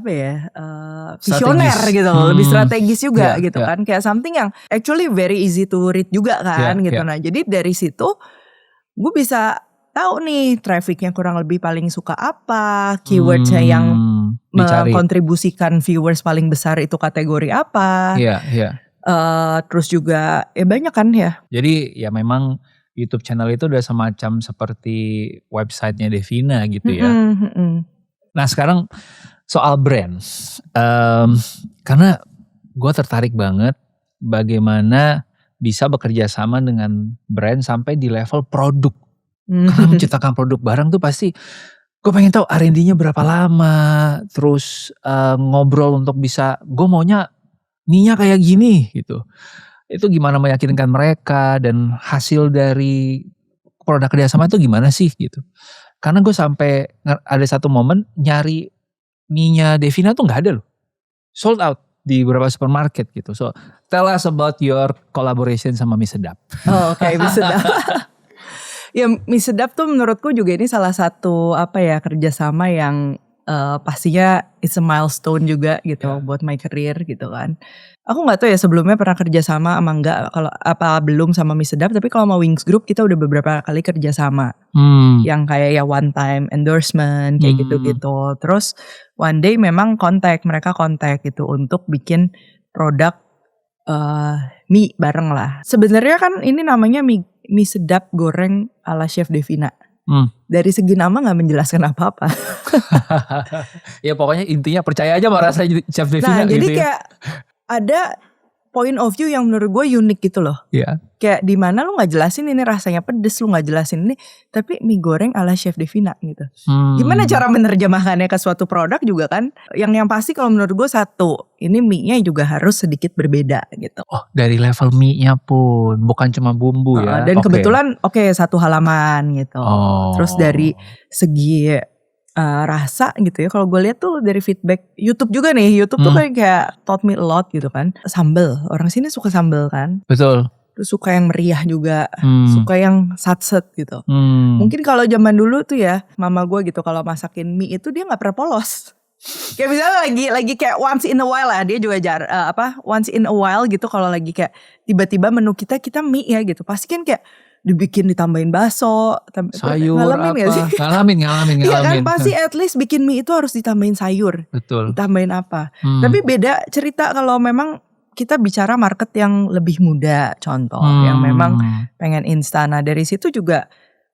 visioner gitu, lebih strategis juga gitu kan. Kayak something yang actually very easy to read juga kan gitu. Nah jadi dari situ gue bisa tahu nih trafficnya kurang lebih paling suka apa, keywordnya yang mengkontribusikan viewers paling besar itu kategori apa. Terus juga banyak kan ya. Jadi ya memang YouTube channel itu udah semacam seperti websitenya Devina gitu ya. Nah sekarang soal brand, karena gue tertarik banget bagaimana bisa bekerja sama dengan brand sampai di level produk. Karena menciptakan produk barang tuh pasti gue pengen tahu R&D-nya berapa lama, terus ngobrol untuk bisa gue maunya mie-nya kayak gini gitu. Itu gimana meyakinkan mereka dan hasil dari produk kerjasama itu gimana sih gitu. Karena gue sampai ada satu momen nyari mie-nya Devina tuh gak ada loh. Sold out di beberapa supermarket gitu. So tell us about your collaboration sama Mie Sedap. Oh oke, Mie Sedap. Ya Mie Sedap tuh menurutku juga ini salah satu kerjasama yang pastinya it's a milestone juga gitu buat my career gitu kan. Aku gak tahu ya sebelumnya pernah kerjasama sama enggak, kalau apa belum sama Mie Sedap, tapi kalau sama Wings Group kita udah beberapa kali kerjasama. Yang kayak ya one time endorsement kayak gitu-gitu. Terus one day memang mereka kontak gitu untuk bikin produk mie bareng lah. Sebenarnya kan ini namanya mie Sedap goreng ala Chef Devina. Dari segi nama gak menjelaskan apa-apa. Ya pokoknya intinya percaya aja sama rasa Chef Devina. Nah jadi gitu kayak ada point of view yang menurut gue unik gitu loh. Iya. Kayak di mana lu nggak jelasin ini rasanya pedes, lu nggak jelasin ini, tapi mie goreng ala Chef Devina gitu. Gimana cara menerjemahkannya ke suatu produk juga kan? Yang pasti kalau menurut gue satu, ini mie-nya juga harus sedikit berbeda gitu. Oh, dari level mie-nya pun bukan cuma bumbu ya. Dan kebetulan satu halaman gitu. Terus dari segi rasa gitu ya. Kalau gue lihat tuh dari feedback YouTube juga nih. YouTube tuh kayak taught me a lot gitu kan. Sambel, orang sini suka sambel kan. Betul. Terus suka yang meriah juga, suka yang satset gitu. Mungkin kalau zaman dulu tuh ya, mama gue gitu kalau masakin mie itu dia nggak pernah polos. Kayak misalnya lagi kayak once in a while lah, dia juga once in a while gitu kalau lagi kayak tiba-tiba menu kita mie ya gitu. Pasti kan kayak dibikin ditambahin bakso, sayur ngalamin apa? Gak sih? Ngalamin. Iya kan pasti at least bikin mie itu harus ditambahin sayur. Betul. Ditambahin apa? Tapi beda cerita kalau memang kita bicara market yang lebih muda, contoh yang memang pengen instan. Nah dari situ juga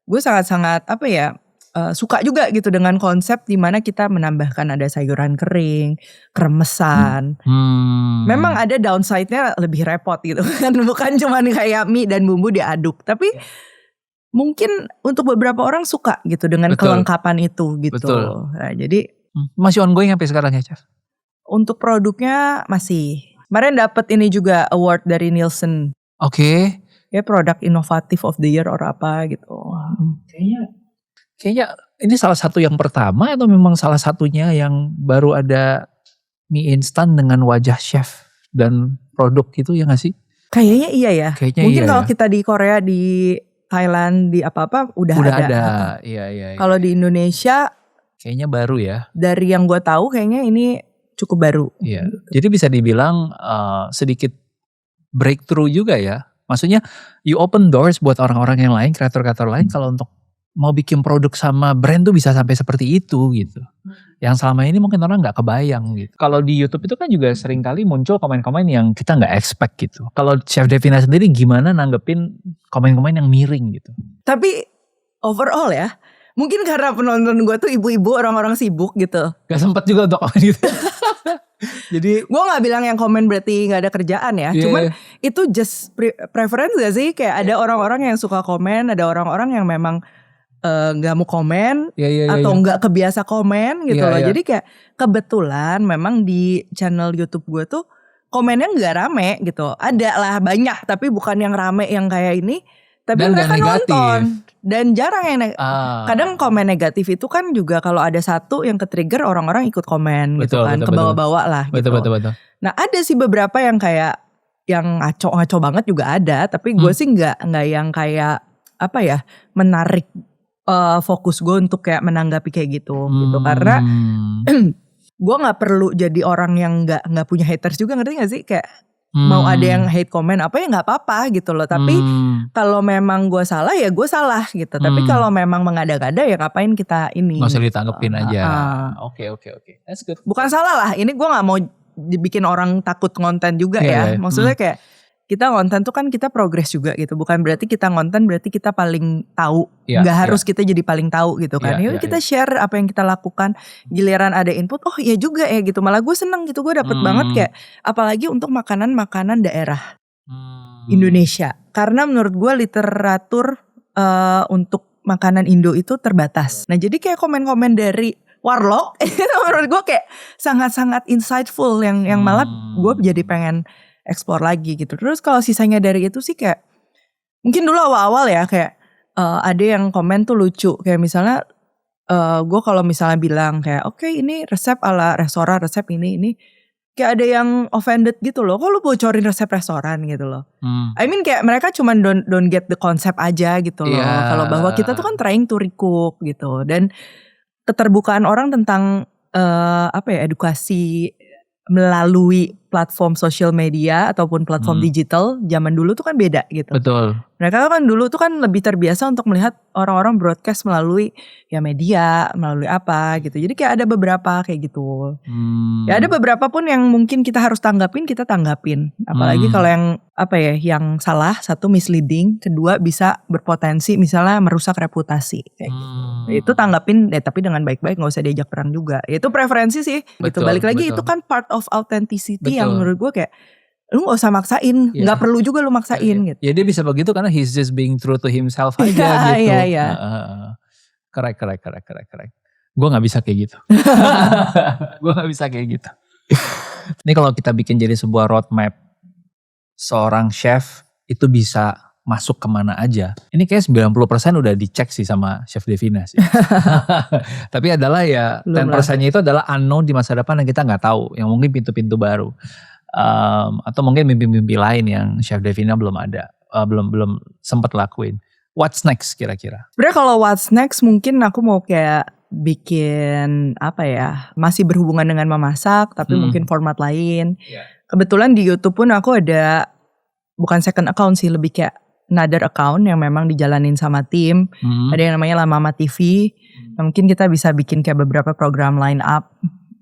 gue sangat-sangat suka juga gitu dengan konsep di mana kita menambahkan ada sayuran kering, kremesan. Memang ada downside-nya lebih repot gitu kan, bukan cuma kayak mie dan bumbu diaduk, tapi mungkin untuk beberapa orang suka gitu dengan kelengkapan itu gitu. Betul. Nah, jadi masih ongoing sampai sekarang ya, Chef? Untuk produknya masih. Kemarin dapat ini juga award dari Nielsen. Oke. Ya produk inovatif of the year or apa gitu. Kayaknya ini salah satu yang pertama atau memang salah satunya yang baru ada mie instan dengan wajah chef dan produk gitu ya gak sih? Kayaknya iya ya. Kayaknya mungkin iya kalau ya. kita di Korea, di Thailand, di apa-apa udah ada. Iya. Kalau di Indonesia kayaknya baru ya. Dari yang gue tahu kayaknya ini cukup baru. Iya. Jadi bisa dibilang sedikit breakthrough juga ya. Maksudnya you open doors buat orang-orang yang lain, kreator-kreator lain kalau untuk mau bikin produk sama brand tuh bisa sampai seperti itu gitu. Yang selama ini mungkin orang gak kebayang gitu. Kalau di YouTube itu kan juga sering kali muncul komen-komen yang kita gak expect gitu. Kalau Chef Devina sendiri gimana nanggepin komen-komen yang miring gitu? Tapi overall ya, mungkin karena penonton gue tuh ibu-ibu, orang-orang sibuk gitu. Gak sempet juga untuk komen gitu. Jadi gue gak bilang yang komen berarti gak ada kerjaan ya. Cuman itu just preference gak sih? Kayak ada orang-orang yang suka komen, ada orang-orang yang memang gak mau komen atau gak kebiasa komen gitu loh. Jadi kayak kebetulan memang di channel YouTube gue tuh komennya gak rame gitu. Ada lah banyak, tapi bukan yang rame yang kayak ini. Tapi dan mereka negatif. Nonton. Dan jarang yang kadang komen negatif itu kan juga kalau ada satu yang ke-trigger orang-orang ikut komen gitu kan. Kebawa-bawa lah gitu. Betul. Nah ada sih beberapa yang kayak yang ngaco-ngaco banget juga ada. Tapi gue sih gak yang kayak menarik fokus gue untuk kayak menanggapi kayak gitu karena gue nggak perlu jadi orang yang nggak punya haters juga, ngerti nggak sih? Kayak mau ada yang hate comment apa ya nggak apa-apa gitu loh, tapi kalau memang gue salah ya gue salah gitu, tapi kalau memang mengada-gada ya ngapain kita ini? Nggak usah ditanggepin aja. Oke. That's good. Bukan salah lah, ini gue nggak mau dibikin orang takut ngonten juga ya. Maksudnya kayak kita ngonten tuh kan kita progres juga gitu. Bukan berarti kita ngonten berarti kita paling tahu. Gak harus kita jadi paling tahu gitu kan. Yaudah kita share apa yang kita lakukan. Giliran ada input, oh iya juga ya gitu. Malah gue seneng gitu, gue dapet banget kayak. Apalagi untuk makanan-makanan daerah Indonesia. Karena menurut gue literatur untuk makanan Indo itu terbatas. Nah jadi kayak komen-komen dari Warlock itu menurut gue kayak sangat-sangat insightful. Yang malah gue jadi pengen explore lagi gitu. Terus kalau sisanya dari itu sih kayak mungkin dulu awal-awal ya kayak ada yang komen tuh lucu kayak misalnya gue kalau misalnya bilang kayak oke, ini resep ala restoran, resep ini kayak ada yang offended gitu loh. Kok lu bocorin resep restoran gitu loh. I mean kayak mereka cuman don't get the concept aja gitu loh. Kalau bahwa kita tuh kan trying to recook gitu. Dan keterbukaan orang tentang edukasi melalui platform sosial media ataupun platform digital zaman dulu tuh kan beda gitu. Betul. Mereka kan dulu tuh kan lebih terbiasa untuk melihat orang-orang broadcast melalui ya media, melalui apa gitu. Jadi kayak ada beberapa kayak gitu. Ya ada beberapa pun yang mungkin kita harus tanggapin, kita tanggapin. Apalagi kalau yang yang salah, satu misleading, kedua bisa berpotensi misalnya merusak reputasi kayak gitu. Itu tanggapin tapi dengan baik-baik, nggak usah diajak perang juga. Itu preferensi sih. Gitu. Balik lagi itu kan part of authenticity yang menurut gue kayak lu gak usah maksain, Iya. gak perlu juga lu maksain gitu. Ya dia bisa begitu karena he's just being true to himself aja Iya, gitu. iya. Correct. Gue gak bisa kayak gitu. Gue gak bisa kayak gitu. Ini kalau kita bikin jadi sebuah roadmap, seorang chef itu bisa masuk kemana aja. Ini kayak 90% udah dicek sih sama Chef Devina sih. Tapi adalah ya 10%-nya itu adalah unknown di masa depan yang kita gak tahu. Yang mungkin pintu-pintu baru. Atau mungkin mimpi-mimpi lain yang Chef Devina belum ada. Belum sempat lakuin. What's next kira-kira? Sebenarnya kalau what's next mungkin aku mau kayak bikin apa ya, masih berhubungan dengan memasak tapi mungkin format lain. Kebetulan di YouTube pun aku ada bukan second account sih, lebih kayak another account yang memang dijalanin sama tim. Ada yang namanya Mama TV. Nah, mungkin kita bisa bikin kayak beberapa program line up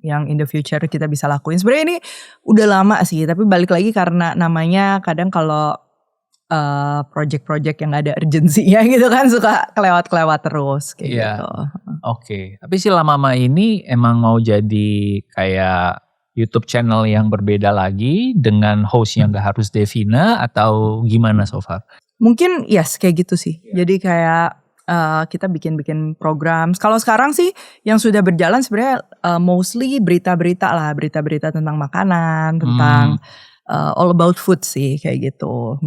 yang in the future kita bisa lakuin. Sebenarnya ini udah lama sih, tapi balik lagi karena namanya kadang kalau project-project yang ada urgensinya gitu kan suka kelewat-kelewat terus kayak gitu. Oke. Tapi si Mama ini emang mau jadi kayak YouTube channel yang berbeda lagi dengan host yang gak harus Devina atau gimana so far? Mungkin yes kayak gitu sih. Jadi kayak kita bikin program. Kalau sekarang sih yang sudah berjalan sebenarnya mostly berita-berita lah, berita-berita tentang makanan, tentang all about food sih kayak gitu.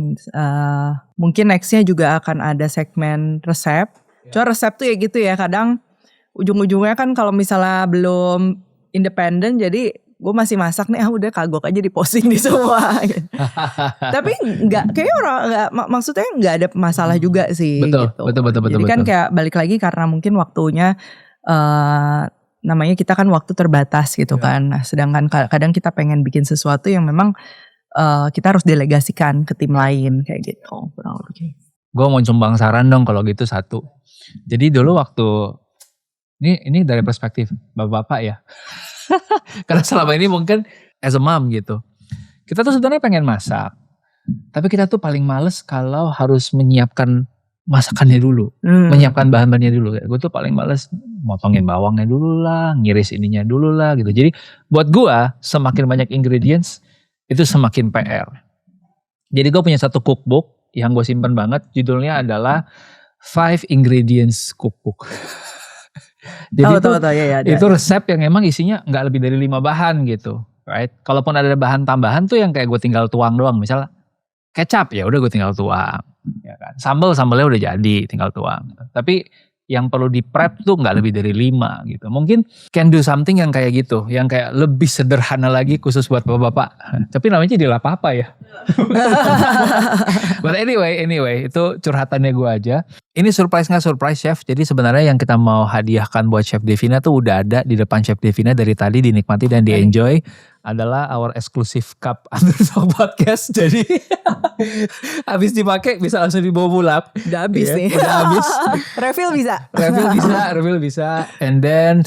Mungkin nextnya juga akan ada segmen resep. Cuma resep tuh ya gitu ya, kadang ujung-ujungnya kan kalau misalnya belum independen jadi gue masih masak nih, udah kagok aja diposting di semua. Tapi nggak, kayaknya orang nggak, maksudnya nggak ada masalah juga sih. Betul, gitu. betul. Jadi kan kayak balik lagi karena mungkin waktunya namanya kita kan waktu terbatas gitu kan. Nah, sedangkan kadang kita pengen bikin sesuatu yang memang kita harus delegasikan ke tim lain kayak gitu. Kurang lebih. Gue mau sumbang saran dong kalau gitu satu. Jadi dulu waktu ini dari perspektif bapak-bapak ya. Karena selama ini mungkin as a mom gitu. Kita tuh sebenarnya pengen masak. Tapi kita tuh paling males kalau harus menyiapkan masakannya dulu. Menyiapkan bahan-bahannya dulu. Gue tuh paling males motongin bawangnya dulu lah. Ngiris ininya dulu lah gitu. Jadi buat gue semakin banyak ingredients itu semakin PR. Jadi gue punya satu cookbook yang gue simpen banget. Judulnya adalah 5 Ingredients Cookbook. Jadi itu resep yang emang isinya gak lebih dari 5 bahan gitu. Right? Kalaupun ada bahan tambahan tuh yang kayak gue tinggal tuang doang. Misalnya kecap ya udah gue tinggal tuang. Ya kan? Sambalnya udah jadi tinggal tuang. Tapi yang perlu di prep tuh gak lebih dari 5 gitu. Mungkin can do something yang kayak gitu. Yang kayak lebih sederhana lagi khusus buat bapak-bapak. Tapi namanya jadi apa-apa ya. But anyway itu curhatannya gue aja. Ini surprise gak surprise Chef. Jadi sebenarnya yang kita mau hadiahkan buat Chef Devina tuh udah ada di depan Chef Devina dari tadi, dinikmati dan di enjoy. Adalah our exclusive cup Underdog Podcast. Jadi habis dipakai bisa langsung dibawa pulang. Udah habis nih. Udah habis. Refill bisa. And then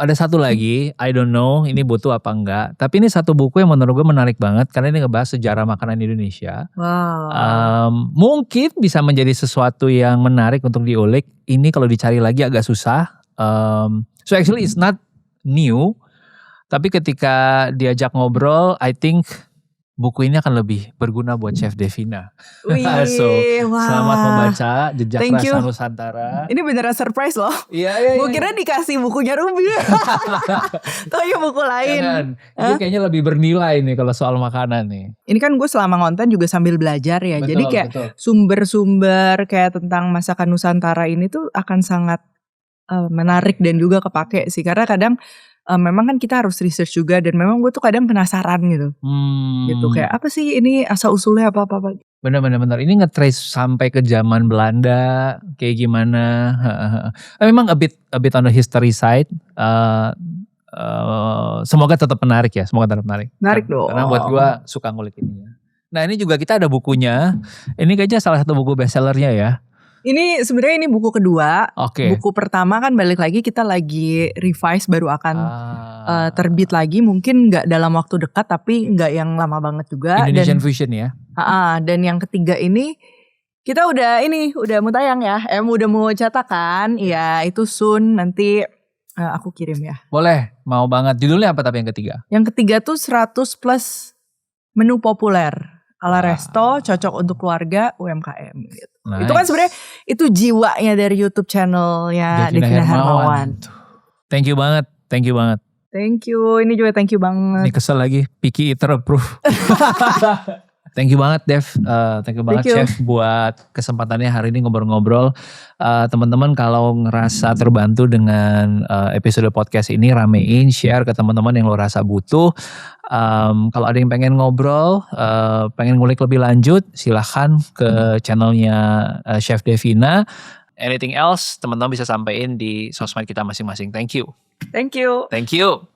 ada satu lagi, I don't know ini butuh apa enggak. Tapi ini satu buku yang menurut gue menarik banget karena ini ngebahas sejarah makanan Indonesia. Wow. Mungkin bisa menjadi sesuatu yang menarik untuk diulik. Ini kalau dicari lagi agak susah. So actually it's not new. Tapi ketika diajak ngobrol, I think buku ini akan lebih berguna buat Chef Devina. So, selamat membaca Jejak Rasa Nusantara. Ini beneran surprise loh. Iya. Gue kira dikasih bukunya Ruby. Taunya buku lain. Ini kayaknya lebih bernilai nih kalau soal makanan nih. Ini kan gue selama ngonten juga sambil belajar ya. Betul, jadi kayak sumber-sumber kayak tentang masakan Nusantara ini tuh akan sangat menarik dan juga kepake sih. Karena kadang memang kan kita harus research juga dan memang gue tuh kadang penasaran gitu. Gitu kayak apa sih ini asal usulnya apa-apa. Benar. Ini nge-trace sampai ke zaman Belanda kayak gimana. Memang a bit on the history side. Semoga tetap menarik ya. Menarik dong. Karena buat gue suka ngulik ini. Nah ini juga kita ada bukunya. Ini kayaknya salah satu buku bestsellernya ya. Ini sebenarnya ini buku kedua. Buku pertama kan balik lagi kita lagi revise baru akan terbit lagi. Mungkin gak dalam waktu dekat tapi gak yang lama banget juga. Indonesian Fusion ya. Dan yang ketiga ini kita udah mau tayang ya. Udah mau cetakan. Iya itu soon nanti aku kirim ya. Boleh, mau banget. Judulnya apa tapi yang ketiga? Yang ketiga tuh 100 plus menu populer ala resto, cocok untuk keluarga, UMKM gitu. Nice. Itu kan sebenarnya itu jiwanya dari YouTube channelnya Devina Hermawan. Thank you banget. Thank you, ini juga thank you banget. Ini kesel lagi, Picky Eater approve. Thank you banget Dev, thank you banget Chef buat kesempatannya hari ini ngobrol-ngobrol. Teman-teman kalau ngerasa terbantu dengan episode podcast ini, ramein, share ke teman-teman yang lo rasa butuh. Kalau ada yang pengen ngobrol, pengen ngulik lebih lanjut, silahkan ke channelnya Chef Devina. Anything else, teman-teman bisa sampaikan di sosmed kita masing-masing. Thank you. Thank you. Thank you.